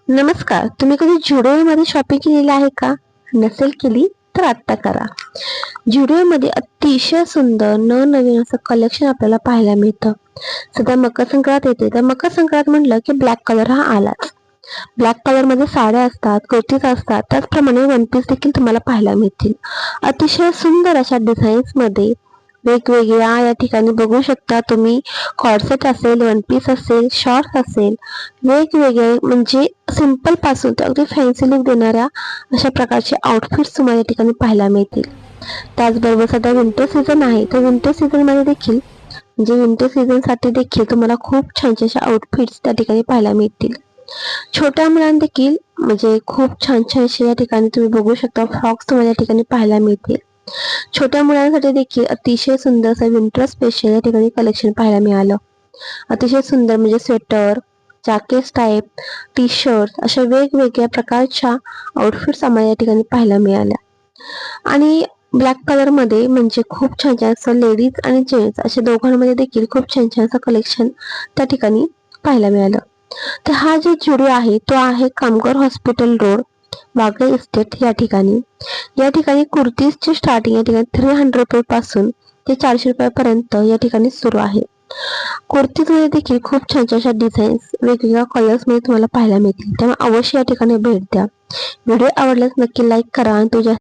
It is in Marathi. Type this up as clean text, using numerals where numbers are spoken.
नमस्कार. तुम्ही कधी झुडिओमध्ये शॉपिंग केलेली आहे का? नसेल केली तर आत्ता करा. झुडिओमध्ये अतिशय सुंदर नवनवीन असं कलेक्शन आपल्याला पाहायला मिळतं. सध्या मकर संक्रांत येते, तर मकर संक्रांत म्हटलं की ब्लॅक कलर हा आलाच. ब्लॅक कलरमध्ये साड्या असतात, कुर्तीज असतात, त्याचप्रमाणे वन पीस देखील तुम्हाला पाहायला मिळतील. अतिशय सुंदर अशा डिझाईन्समध्ये वेगवेगळ्या या ठिकाणी बघू शकता तुम्ही. कॉर्सेट असेल, वन पीस असेल, शॉर्ट्स असेल, वेगवेगळे म्हणजे सिंपल पासून तर अगदी फॅन्सी लुक देणाऱ्या अशा प्रकारचे आउटफिट्स तुम्हाला या ठिकाणी पाहायला मिळतील. त्याचबरोबर सध्या विंटर सीझन आहे, तर विंटर सीझनमध्ये देखील म्हणजे विंटर सीझनसाठी देखील तुम्हाला खूप छान छान अशा आउटफिट्स त्या ठिकाणी पाहायला मिळतील. छोट्या मुलांना देखील म्हणजे खूप छान छान असे या ठिकाणी तुम्ही बघू शकता फ्रॉक्स तुम्हाला या ठिकाणी पाहायला मिळतील. छोट्या मुलांसाठी देखील अतिशय सुंदर असं विंटर स्पेशल या ठिकाणी कलेक्शन पाहायला मिळालं. अतिशय सुंदर म्हणजे sweater, jackets type, T shirt अशा वेगवेगळ्या प्रकारच्या आउटफिट्स आम्हाला या ठिकाणी पाहायला मिळाल्या. आणि ब्लॅक कलरमध्ये म्हणजे खूप छान छान असं लेडीज आणि जेंट्स अशा दोघांमध्ये देखील खूप छान छान असं कलेक्शन त्या ठिकाणी पाहायला मिळालं. तर हा जो जुडिओ आहे तो आहे कामगार हॉस्पिटल रोड, वागळे इस्टेट या ठिकाणी. या ठिकाणी कुर्तीजची स्टार्टिंग या ठिकाणी 300 रुपयापासून ते 400 रुपयापर्यंत या ठिकाणी सुरू आहे. कुर्तीजमध्ये देखील खूप छान छान अशा डिझाईन्स वेगवेगळ्या कलर्समध्ये तुम्हाला पाहायला मिळतील. त्यामुळे अवश्य या ठिकाणी भेट द्या. व्हिडिओ आवडल्यास नक्की लाईक करा आणि तुझ्या